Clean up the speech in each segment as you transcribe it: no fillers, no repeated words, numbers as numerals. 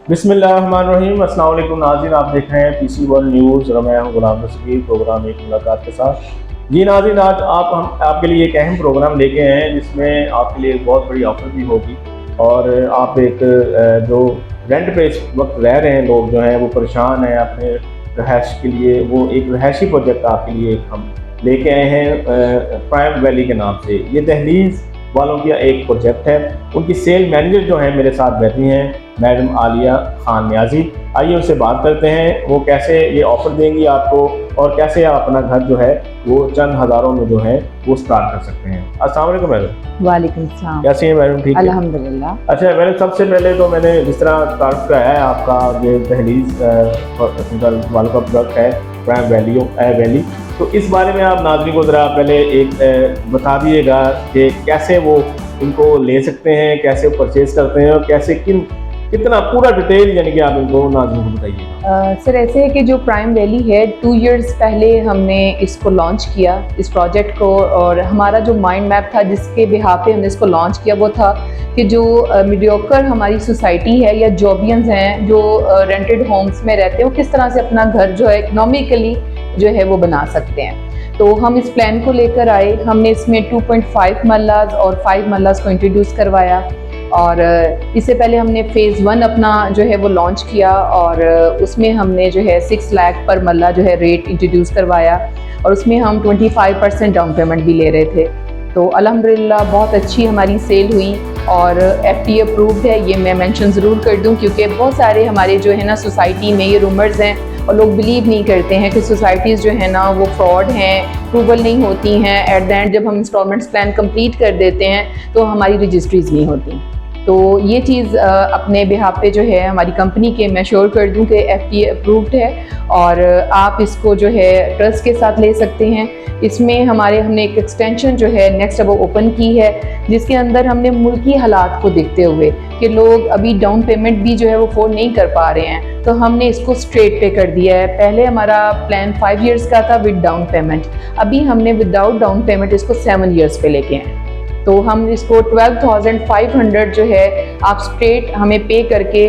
बिस्मिल्लाहिर्रहमानिर्रहीम। अस्सलाम वालेकुम नाज़रीन, आप देख रहे हैं पीसी वर्ल्ड न्यूज़ और मैं हूं गुलाम रसूल। प्रोग्राम एक मुलाकात के साथ। जी नाज़रीन, आज हम आपके लिए एक अहम प्रोग्राम लेके आए हैं जिसमें आपके लिए एक बहुत बड़ी ऑफर भी होगी और आप एक जो रेंट पे इस वक्त रह रहे हैं लोग जो हैं वो परेशान हैं अपने रहायश के लिए, वो एक रहायशी प्रोजेक्ट आपके लिए हम लेके आए हैं प्राइम वैली के नाम से। ये दहलीज वालों का एक प्रोजेक्ट है। उनकी सेल मैनेजर जो है मेरे साथ बैठी हैं, मैडम आलिया खान नियाजी। आइए उनसे बात करते हैं वो कैसे ये ऑफ़र देंगी आपको और कैसे आप अपना घर जो है वो चंद हज़ारों में जो है वो स्टार्ट कर सकते हैं। अस्सलाम वालेकुम मैडम। वालेकुम सलाम। कैसे हैं मैडम? ठीक है अल्हम्दुलिल्लाह। अच्छा मैडम, सबसे पहले तो मैंने जिस तरह तारुफ कराया है आपका ये दहलीज वालों का प्रोडक्ट है प्राइम वैली, तो इस बारे में आप नाज़रीन को ज़रा पहले एक बता दीजिएगा कि कैसे वो इनको ले सकते हैं, कैसे परचेज़ करते हैं और कैसे कितना पूरा डिटेल यानी कि आप इनको नाज़रीन को बताइएगा। सर ऐसे है कि जो प्राइम वैली है 2 इयर्स पहले हमने इसको लॉन्च किया, इस प्रोजेक्ट को, और हमारा जो माइंड मैप था जिसके बिहाफ पे हमने इसको लॉन्च किया वो था कि जो मीडियोकर हमारी सोसाइटी है या जॉबियंस हैं जो रेंटेड होम्स में रहते हैं वो किस तरह से अपना घर जो है इकनॉमिकली जो है वो बना सकते हैं। तो हम इस प्लान को लेकर आए। हमने इसमें 2.5 मल्लाज और 5 मल्लाज को इंट्रोड्यूस करवाया और इससे पहले हमने फ़ेज़ 1 अपना जो है वो लॉन्च किया और उसमें हमने जो है 6 लाख पर मल्ला जो है रेट इंट्रोड्यूस करवाया और उसमें हम 25% डाउन पेमेंट भी ले रहे थे। तो अल्हम्दुलिल्लाह बहुत अच्छी हमारी सेल हुई और FTA अप्रूव्ड है, ये मैं मेंशन ज़रूर कर दूं क्योंकि बहुत सारे हमारे जो है ना सोसाइटी में ये रूमर्स हैं और लोग बिलीव नहीं करते हैं कि सोसाइटीज़ जो है ना वो फ्रॉड हैं, अप्रूवल नहीं होती हैं। एट द एंड जब हम इंस्टॉलमेंट्स प्लान कंप्लीट कर देते हैं तो हमारी रजिस्ट्रीज़ नहीं होती। तो ये चीज़ अपने बिहाफ पे जो है हमारी कंपनी के मैं श्योर कर दूं कि FTA अप्रूव्ड है और आप इसको जो है ट्रस्ट के साथ ले सकते हैं। इसमें हमने एक एक्सटेंशन जो है नेक्स्ट अब ओपन की है जिसके अंदर हमने मुल्की हालात को देखते हुए कि लोग अभी डाउन पेमेंट भी जो है वो अफोर्ड नहीं कर पा रहे हैं तो हमने इसको स्ट्रेट पे कर दिया है। पहले हमारा प्लान 5 इयर्स का था विद डाउन पेमेंट, अभी हमने विदाउट डाउन पेमेंट इसको 7 इयर्स पे लेके आए। तो हम इसको 12,500 जो है आप स्ट्रेट हमें पे करके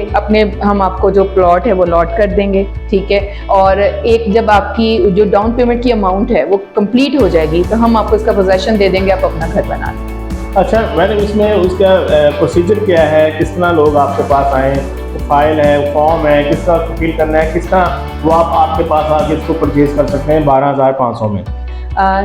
हम आपको जो प्लॉट है वो लॉट कर देंगे, ठीक है। और एक जब आपकी जो डाउन पेमेंट की अमाउंट है वो कंप्लीट हो जाएगी तो हम आपको इसका पोजेसन दे देंगे, आप अपना घर बना लें। अच्छा मैडम, इसमें उसका प्रोसीजर क्या है? किस तरह लोग आपके पास आएँ? फाइल है, फॉर्म है, किस तरह फिल करना है, किस तरह वो आपके पास आके इसको परचेज़ कर सकते हैं 12,500 में?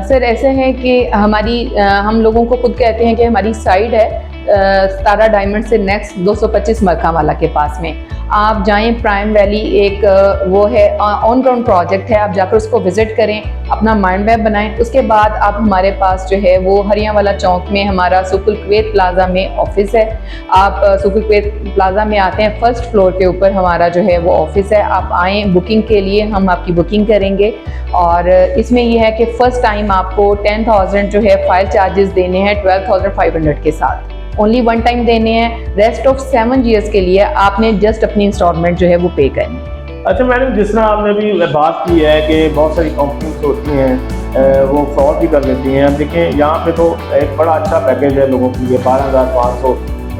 सर ऐसे है कि हम लोगों को खुद कहते हैं कि हमारी साइट है सतारा डायमंड से नेक्स्ट 225 मक्का वाला के पास में आप जाएं। प्राइम वैली एक वो है ऑन ग्राउंड प्रोजेक्ट है, आप जाकर उसको विजिट करें, अपना माइंड मैप बनाएं। उसके बाद आप हमारे पास जो है वो हरियावाला चौक में हमारा सुकुल कुवैत प्लाजा में ऑफिस है। आप सुकुल कुवैत प्लाजा में आते हैं, फर्स्ट फ्लोर के ऊपर हमारा जो है वो ऑफिस है। आप आएँ बुकिंग के लिए, हम आपकी बुकिंग करेंगे और इसमें यह है कि फ़र्स्ट टाइम आपको 10,000 जो है फाइल चार्जेस देने हैं 12,500 के साथ, ओनली 1 टाइम देने हैं। रेस्ट ऑफ 7 ईयर्स के लिए आपने जस्ट अपनी इंस्टॉलमेंट जो है वो पे करनी है। अच्छा मैडम, जिस तरह आपने अभी बात की है कि बहुत सारी कंपनीज होती हैं वो फ्रॉड भी कर लेती हैं। अब देखें यहाँ पे तो एक बड़ा अच्छा पैकेज है लोगों के लिए, 12,500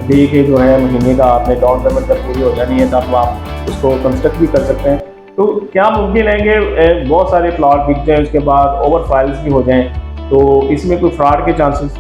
दे के जो है महीने का आपने डाउन पेमेंट जब पूरी हो जानी है तब आप उसको कंस्ट्रक्ट भी कर सकते हैं। तो क्या मुमकिन है कि बहुत सारे प्लॉट बिक जाएँ उसके बाद ओवर फाइल्स भी हो जाएँ, तो इसमें कोई फ्रॉड के चांसेस?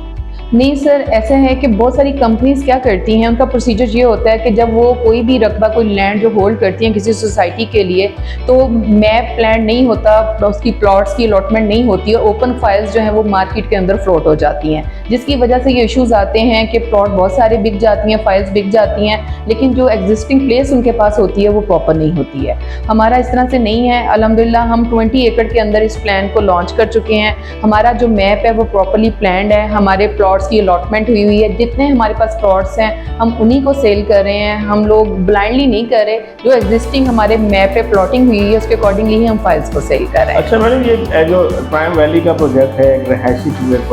नहीं सर, ऐसा है कि बहुत सारी कंपनीज क्या करती हैं, उनका प्रोसीजर ये होता है कि जब वो कोई भी रकबा कोई लैंड जो होल्ड करती हैं किसी सोसाइटी के लिए तो मैप प्लान नहीं होता, उसकी प्लॉट्स की अलॉटमेंट नहीं होती और ओपन फाइल्स जो हैं वो मार्केट के अंदर फ्लोट हो जाती हैं, जिसकी वजह से ये इश्यूज़ आते हैं कि प्लॉट बहुत सारे बिक जाती हैं, फाइल्स बिक जाती हैं, लेकिन जो एग्जिस्टिंग प्लेस उनके पास होती है वो प्रॉपर नहीं होती है। हमारा इस तरह से नहीं है। अल्हम्दुलिल्लाह हम 20 एकड़ के अंदर इस प्लान को लॉन्च कर चुके हैं। हमारा जो मैप है वो प्रॉपरली प्लान्ड है, हमारे प्लॉट्स की अलॉटमेंट हुई हुई है, जितने हमारे पास प्लॉट्स हैं हम उन्हीं को सेल कर रहे हैं। हम लोग ब्लाइंडली नहीं कर रहे, जो एग्जिस्टिंग हमारे मैप पे प्लॉटिंग हुई है उसके अकॉर्डिंगली ही हम फाइल्स को सेल कर रहे हैं। अच्छा मैडम, ये जो प्राइम वैली का प्रोजेक्ट है एक रहायशी प्रोजेक्ट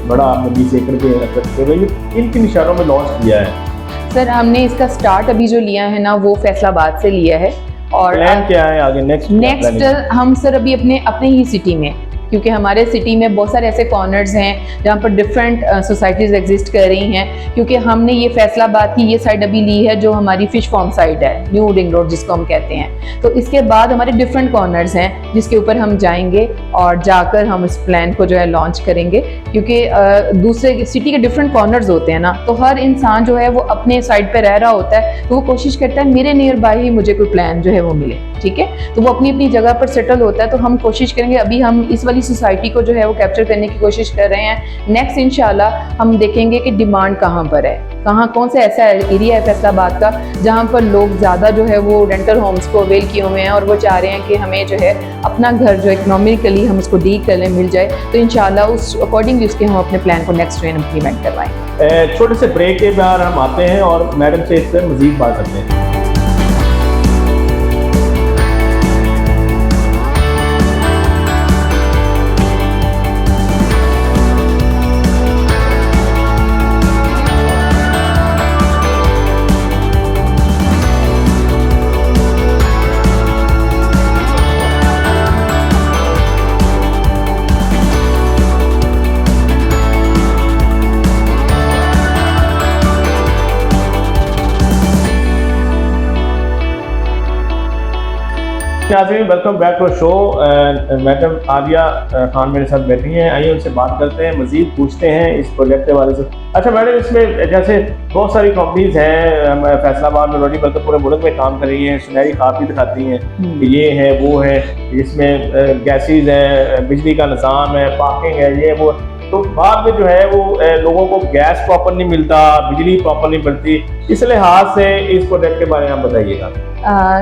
बड़ा आपने 20 एकड़ के किन शहरों में लॉन्च किया है? सर हमने इसका स्टार्ट अभी जो लिया है ना वो फैसलाबाद से लिया है और प्लान क्या है आगे नेक्स्ट? हम सर अभी अपने ही सिटी में, क्योंकि हमारे सिटी में बहुत सारे ऐसे कॉर्नर्स हैं जहाँ पर डिफरेंट सोसाइटीज़ एग्जिस्ट कर रही हैं, क्योंकि हमने ये फैसलाबाद की ये साइड अभी ली है जो हमारी फिश फार्म साइड है, न्यू रिंग रोड जिसको हम कहते हैं। तो इसके बाद हमारे डिफरेंट कॉर्नर्स हैं जिसके ऊपर हम जाएंगे और जाकर हम इस प्लान को जो है लॉन्च करेंगे, क्योंकि दूसरे सिटी के डिफरेंट कॉर्नर्स होते हैं ना, तो हर इंसान जो है वो अपने साइड पे रह रहा होता है, तो वो कोशिश करता है मेरे नियर बाय ही मुझे कोई प्लान जो है वो मिले, ठीक है। तो वो अपनी अपनी जगह पर सेटल होता है। तो हम कोशिश करेंगे, अभी हम इस वाली सोसाइटी को जो है वो कैप्चर करने की कोशिश कर रहे हैं। नेक्स्ट इंशाल्लाह हम देखेंगे कि डिमांड कहाँ पर है, कहाँ कौन सा ऐसा एरिया है फैसलाबाद का जहाँ पर लोग ज़्यादा जो है वो रेंटल होम्स को अवेल किए हुए हैं और वो चाह रहे हैं कि हमें जो है अपना घर जो इकोनॉमिकली हम उसको डील कर लें, मिल जाए। तो इंशाल्लाह उस अकॉर्डिंगली उसके हम अपने प्लान को नेक्स्ट ट्रेन इम्प्लीमेंट करवाएंगे। छोटे से ब्रेक के बाद हम आते हैं और मैडम से इस पर मजीद बात करते हैं। नाज़रीन, welcome back to show. Madam Aliya Khan मेरे साथ बैठी हैं, आइए उनसे बात करते हैं, मजीद पूछते हैं इस प्रोजेक्ट के बारे से। अच्छा मैडम, इसमें जैसे बहुत सारी कंपनीज हैं फैसलाबाद में ऑलरेडी, बल्कि पूरे मुल्क में काम कर रही हैं, सुनहरी ख्वाब भी दिखाती हैं कि ये है वो है, इसमें गैसेज है, बिजली का निज़ाम है, पार्किंग है, ये वो। तो बाद में जो है वो लोगों को गैस प्रॉपर नहीं मिलता, बिजली प्रॉपर नहीं मिलती। इस लिहाज से इस प्रोजेक्ट के बारे में आप बताइएगा।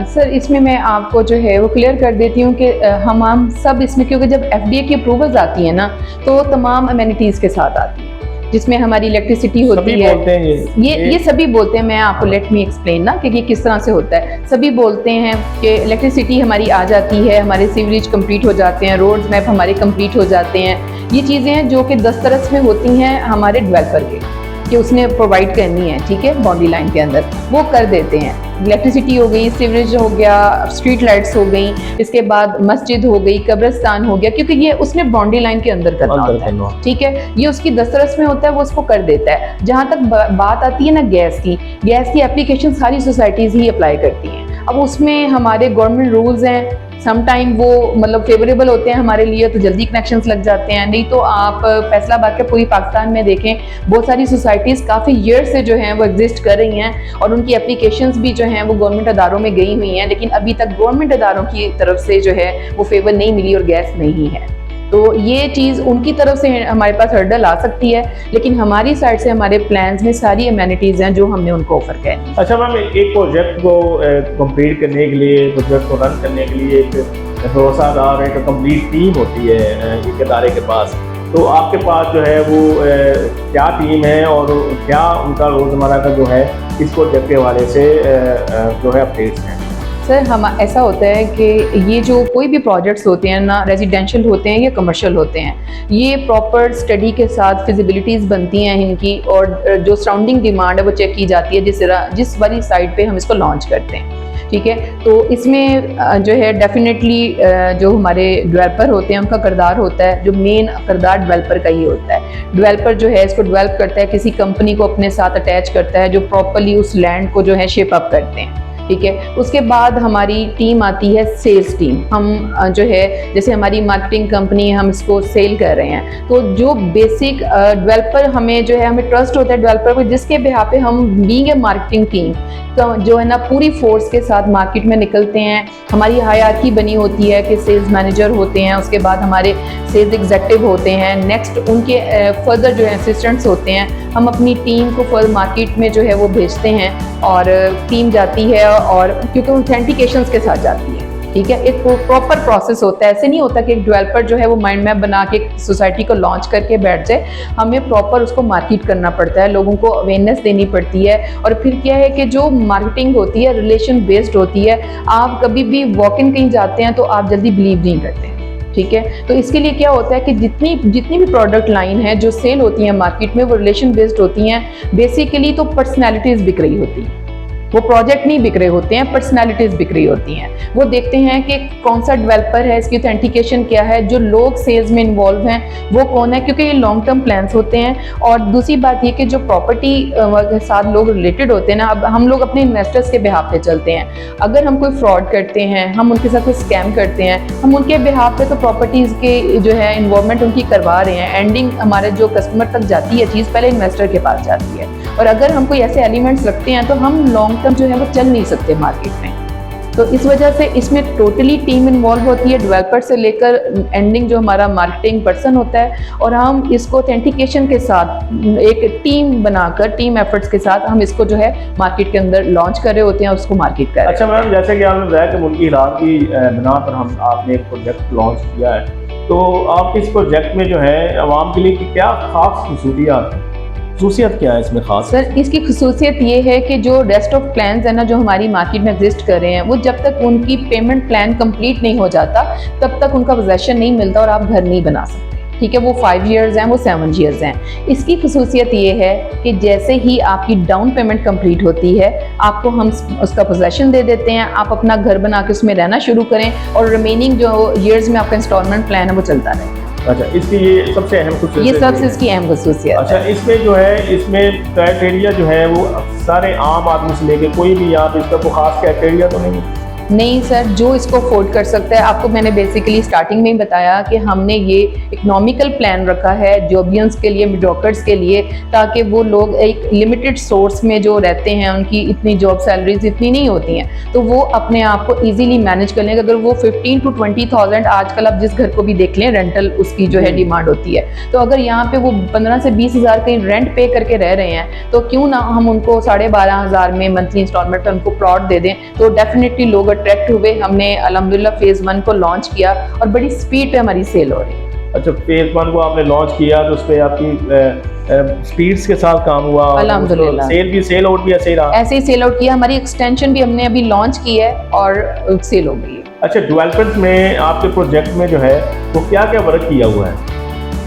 सर, इसमें मैं आपको जो है वो क्लियर कर देती हूँ कि हम सब इसमें, क्योंकि जब FDA की अप्रूवल्स आती है ना तो तमाम अमेनिटीज़ के साथ आती है, जिसमें हमारी इलेक्ट्रिसिटी होती है। बोलते हैं ये सभी बोलते हैं, मैं आपको लेट मी एक्सप्लेन ना कि ये किस तरह से होता है। सभी बोलते हैं कि इलेक्ट्रिसिटी हमारी आ जाती है, हमारे सीवरेज कंप्लीट हो जाते हैं, रोड्स मैप हमारे कंप्लीट हो जाते हैं। ये चीज़ें हैं जो कि दस्तरस में होती हैं हमारे डेवलपर के, कि उसने प्रोवाइड करनी है, ठीक है, बाउंड्री लाइन के अंदर वो कर देते हैं। इलेक्ट्रिसिटी हो गई, सीवरेज हो गया, स्ट्रीट लाइट्स हो गई, इसके बाद मस्जिद हो गई, कब्रिस्तान हो गया, क्योंकि ये उसने बाउंड्री लाइन के अंदर करना होता है, ठीक है। ये उसकी दस्तरस में होता है, वो उसको कर देता है। जहाँ तक बात आती है ना गैस की एप्लीकेशन सारी सोसाइटीज़ ही अप्लाई करती हैं। अब उसमें हमारे गवर्नमेंट रूल्स हैं, सम टाइम वो मतलब फेवरेबल होते हैं हमारे लिए, तो जल्दी कनेक्शंस लग जाते हैं। नहीं तो आप फैसलाबाद के पूरी पाकिस्तान में देखें, बहुत सारी सोसाइटीज़ काफ़ी ईयर से जो हैं वो एग्जिस्ट कर रही हैं और उनकी एप्लीकेशंस भी जो हैं वो गवर्नमेंट अदारों में गई हुई हैं, लेकिन अभी तक गवर्नमेंट अदारों की तरफ से जो है वो फेवर नहीं मिली और गैस नहीं है। तो ये चीज़ उनकी तरफ से हमारे पास हर्डल आ सकती है, लेकिन हमारी साइड से हमारे प्लान्स में सारी अमेनिटीज़ हैं जो हमने उनको ऑफर किया। अच्छा मैम, एक प्रोजेक्ट को कंप्लीट करने के लिए, प्रोजेक्ट को रन करने के लिए एक भरोसादार एक कंप्लीट टीम होती है एक इदारे के पास। तो आपके पास जो है वो क्या टीम है और क्या उनका रोज़मर्रा का जो है इस प्रोजेक्ट के हवाले से जो है अपडेट्स हैं? सर, हम ऐसा होता है कि ये जो कोई भी प्रोजेक्ट्स होते हैं ना, रेजिडेंशियल होते हैं या कमर्शियल होते हैं, ये प्रॉपर स्टडी के साथ फिजिबिलिटीज़ बनती हैं इनकी, और जो सराउंडिंग डिमांड है वो चेक की जाती है जिस वाली साइट पे हम इसको लॉन्च करते हैं, ठीक है। तो इसमें जो है डेफिनेटली जो हमारे डेवलपर होते हैं उनका किरदार होता है, जो मेन किरदार डेवलपर का ही होता है। डेवलपर जो है इसको डेवलप करता है, किसी कंपनी को अपने साथ अटैच करता है जो प्रॉपरली उस लैंड को जो है शेप अप करते हैं, ठीक है। उसके बाद हमारी टीम आती है सेल्स टीम। हम जो है जैसे हमारी मार्केटिंग कंपनी है, हम इसको सेल कर रहे हैं, तो जो बेसिक डेवलपर हमें जो है हमें ट्रस्ट होता है डेवलपर को, जिसके बिहाफ पे हम बीइंग ए मार्केटिंग टीम तो जो है ना पूरी फोर्स के साथ मार्केट में निकलते हैं। हमारी हायरार्की बनी होती है कि सेल्स मैनेजर होते हैं, उसके बाद हमारे सेल्स एग्जीक्यूटिव होते हैं, नेक्स्ट उनके फर्दर जो है असिस्टेंट्स होते हैं। हम अपनी टीम को फर्दर मार्केट में जो है वो भेजते हैं और टीम जाती है, और क्योंकि ऑथेंटिकेशंस के साथ जाती है, ठीक है। एक प्रॉपर प्रोसेस होता है, ऐसे नहीं होता कि एक डेवलपर जो है वो माइंड मैप बना के सोसाइटी को लॉन्च करके बैठ जाए। हमें प्रॉपर उसको मार्केट करना पड़ता है, लोगों को अवेयरनेस देनी पड़ती है, और फिर क्या है कि जो मार्केटिंग होती है रिलेशन बेस्ड होती है। आप कभी भी वॉक इन कहीं जाते हैं तो आप जल्दी बिलीव नहीं करते, ठीक है। तो इसके लिए क्या होता है कि जितनी भी प्रोडक्ट लाइन है जो सेल होती है मार्केट में, वो रिलेशन बेस्ड होती हैं। बेसिकली तो पर्सनैलिटीज़ बिक रही होती हैं, वो प्रोजेक्ट नहीं बिक रहे होते हैं, पर्सनैलिटीज़ बिक रही होती हैं। वो देखते हैं कि कौन सा डेवलपर है, इसकी ऑथेंटिकेशन क्या है, जो लोग सेल्स में इन्वॉल्व हैं वो कौन है, क्योंकि ये लॉन्ग टर्म प्लान्स होते हैं। और दूसरी बात ये कि जो प्रॉपर्टी के साथ लोग रिलेटेड होते हैं ना, अब हम लोग अपने इन्वेस्टर्स के बिहाफ पे चलते हैं। अगर हम कोई फ्रॉड करते हैं, हम उनके साथ कोई स्कैम करते हैं, हम उनके बिहाफ पे तो प्रॉपर्टीज़ के जो है इन्वॉल्वमेंट उनकी करवा रहे हैं। एंडिंग हमारे जो कस्टमर तक जाती है चीज़ पहले इन्वेस्टर के पास जाती है। और अगर हम कोई ऐसे एलिमेंट्स रखते हैं तो हम लॉन्ग टर्म जो है वो चल नहीं सकते मार्केट में। तो इस वजह से इसमें टोटली टीम इन्वॉल्व होती है, डेवलपर से लेकर एंडिंग जो हमारा मार्केटिंग पर्सन होता है। और हम इसको ऑथेंटिकेशन के साथ एक टीम बनाकर, टीम एफर्ट्स के साथ हम इसको जो है मार्केट के अंदर लॉन्च कर रहे होते हैं, उसको मार्केट कर रहे हैं। अच्छा मैम, जैसे कि आपने बताया कि मुल्की हालात की बिना पर आपने एक प्रोजेक्ट लॉन्च किया है, तो आप इस प्रोजेक्ट में जो है आवाम के लिए कि क्या खास खसूसियत क्या है इसमें खास? सर, इसकी खसूसियत ये है कि जो रेस्ट ऑफ प्लान्स है ना जो हमारी मार्केट में एग्जिस्ट कर रहे हैं, वो जब तक उनकी पेमेंट प्लान कंप्लीट नहीं हो जाता तब तक उनका पोजेशन नहीं मिलता और आप घर नहीं बना सकते। ठीक है, वो 5 years हैं, वो 7 years हैं। इसकी खसूसियत ये है कि जैसे ही आपकी डाउन पेमेंट कंप्लीट होती है, आपको हम उसका पोजेशन दे देते हैं, आप अपना घर बना के उसमें रहना शुरू करें और रिमेनिंग जो ईयर्स में आपका इंस्टॉलमेंट प्लान है वो चलता रहे। अच्छा, इसकी ये सबसे अहम खसूसियत, ये सबसे इसकी अहम खसूसियत। अच्छा, इसमें जो है इसमें क्राइटेरिया जो है वो सारे आम आदमी से लेके कोई भी यहाँ पे इसका कोई खास क्राइटेरिया तो नहीं है? नहीं सर, जो इसको अफोर्ड कर सकता है। आपको मैंने बेसिकली स्टार्टिंग में ही बताया कि हमने ये इकोनॉमिकल प्लान रखा है जॉबियंस के लिए, मिडवर्कर्स के लिए, ताकि वो लोग एक लिमिटेड सोर्स में जो रहते हैं, उनकी इतनी जॉब सैलरीज इतनी नहीं होती हैं, तो वो अपने आप को इजीली मैनेज कर लेंगे। अगर वो 15 to 20,000 आजकल आप जिस घर को भी देख लें, रेंटल उसकी जो है डिमांड होती है, तो अगर यहाँ पे वो 15 से 20 हज़ार कहीं रेंट पे करके रह रहे हैं, तो क्यों ना हम उनको 12,500 में मंथली इंस्टॉलमेंट पर उनको प्लॉट दे दें। तो डेफिनेटली लोग अट्रैक्ट हुए। हमने अल्हम्दुलिल्लाह फेज़ 1 को लॉन्च किया और बड़ी स्पीड पे हमारी सेल हो रही है। अच्छा, फेज़ 1 को आपने लॉन्च किया तो उस पर आपकी स्पीड्स के साथ काम हुआ, अल्हम्दुलिल्लाह। सेल आउट भी ऐसे ही रहा? ऐसे ही सेल आउट किया। हमारी एक्सटेंशन भी हमने अभी लॉन्च की है और सेल हो गई है। अच्छा, डेवलपमेंट में आपके प्रोजेक्ट में जो है वो क्या क्या वर्क किया हुआ है?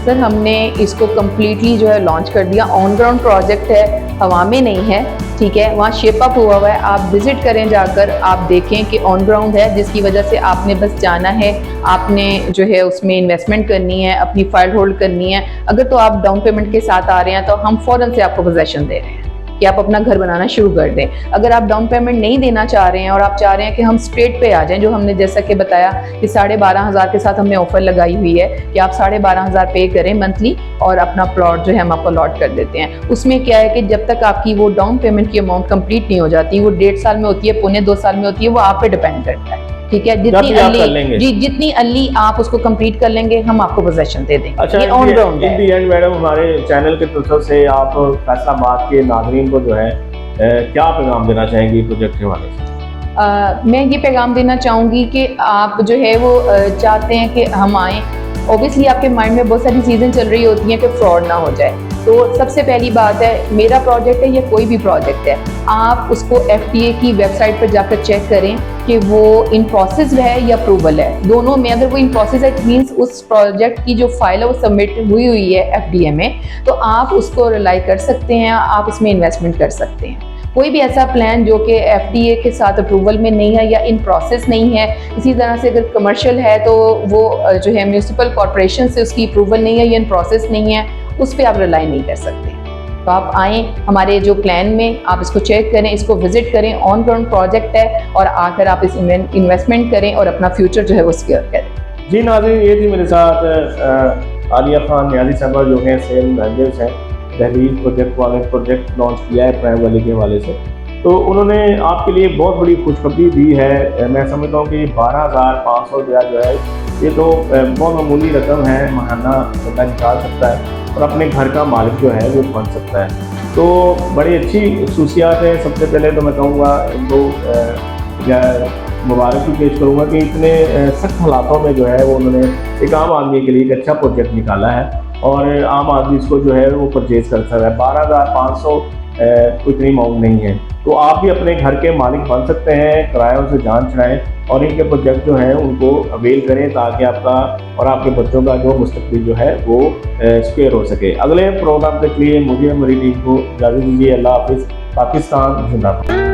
सर, हमने इसको कम्प्लीटली जो है लॉन्च कर दिया। ऑन ग्राउंड प्रोजेक्ट है, हवा में नहीं है। ठीक है, वहाँ शेप अप हुआ हुआ है। आप विजिट करें, जाकर आप देखें कि ऑन ग्राउंड है, जिसकी वजह से आपने बस जाना है, आपने जो है उसमें इन्वेस्टमेंट करनी है, अपनी फाइल होल्ड करनी है। अगर तो आप डाउन पेमेंट के साथ आ रहे हैं तो हम फ़ौरन से आपको पोजेशन दे रहे हैं कि आप अपना घर बनाना शुरू कर दें। अगर आप डाउन पेमेंट नहीं देना चाह रहे हैं और आप चाह रहे हैं कि हम स्ट्रेट पे आ जाएं, जो हमने जैसा कि बताया कि 12,500 के साथ हमने ऑफर लगाई हुई है कि आप 12,500 पे करें मंथली और अपना प्लॉट जो है हम आपको अलॉट कर देते हैं। उसमें क्या है कि जब तक आपकी वो डाउन पेमेंट की अमाउंट कंप्लीट नहीं हो जाती, वो 1.5 साल में होती है, पौने 2 साल में होती है, वो आप पे डिपेंड करता है। ठीक है, जितनी अर्ली आप उसको कंप्लीट कर लेंगे, हम आपको पोजेशन दे देंगे। अच्छा, ये ऑन ग्राउंड है। इन दी एंड मैडम, हमारे चैनल के तरफ से आप फैसलाबाद के नाज़रीन को जो है क्या पैगाम देना चाहेंगी प्रोजेक्ट के हवाले से? मैं ये पैगाम देना चाहूँगी कि आप जो है वो चाहते हैं कि हम आएँ। ऑब्वियसली आपके माइंड में बहुत सारी चीज़ें चल रही होती हैं कि फ्रॉड ना हो जाए। तो सबसे पहली बात है, मेरा प्रोजेक्ट है या कोई भी प्रोजेक्ट है, आप उसको FTA की वेबसाइट पर जाकर चेक करें कि वो इन प्रोसेस है या अप्रूवल है। दोनों में अगर वो इन प्रोसेस है, इट मीन्स उस प्रोजेक्ट की जो फाइल है वो सबमिट हुई है FDA में, तो आप उसको रिलाई कर सकते हैं, आप उसमें इन्वेस्टमेंट कर सकते हैं। कोई भी ऐसा प्लान जो कि FDA के साथ अप्रूवल में नहीं है या इन प्रोसेस नहीं है, इसी तरह से अगर कमर्शियल है तो वो जो है म्यूनिसिपल कॉर्पोरेशन से उसकी अप्रूवल नहीं है या इन प्रोसेस नहीं है, उस पर आप रिलाई नहीं कर सकते। तो आप आएँ हमारे जो प्लान में, आप इसको चेक करें, इसको विजिट करें। ऑन ग्राउंड प्रोजेक्ट है और आकर आप इस इन्वेस्टमेंट करें और अपना फ्यूचर जो है वो सिक्योर करें। जी नाज़रीन, ये थी मेरे साथ आलिया खान न्याज़ी साहबा, जो हैं सेल मैनेजर्स हैं दहलीज प्रोजेक्ट वाले। प्रोजेक्ट लॉन्च किया है प्राइम वैली के हवाले से, तो उन्होंने आपके लिए बहुत बड़ी खुशखबरी दी है। मैं समझता हूँ कि 12,500 रुपया जो है ये तो बहुत मामूली रकम है, महाना बंदा निकाल सकता है और अपने घर का मालिक जो है वो बन सकता है। तो बड़ी अच्छी खसूसियात है। सबसे पहले तो मैं कहूँगा इनको मुबारक पेश करूँगा कि इतने सख्त हालातों में जो है वो उन्होंने एक आम आदमी के लिए एक अच्छा प्रोजेक्ट निकाला है और आम आदमी इसको जो है वो परचेज़ कर सकता है। 12,500 कोई इतनी अमाउंट नहीं है, तो आप भी अपने घर के मालिक बन सकते हैं। किरायों से जान छुड़ाएँ और इनके प्रोजेक्ट जो हैं उनको अवेल करें, ताकि आपका और आपके बच्चों का जो मुस्तकबिल जो है वो सिक्योर हो सके। अगले प्रोग्राम के लिए मुझे, हमारी टीम को इजाज़त दीजिए। अल्लाह हाफिज़। पाकिस्तान जिंदाबाद।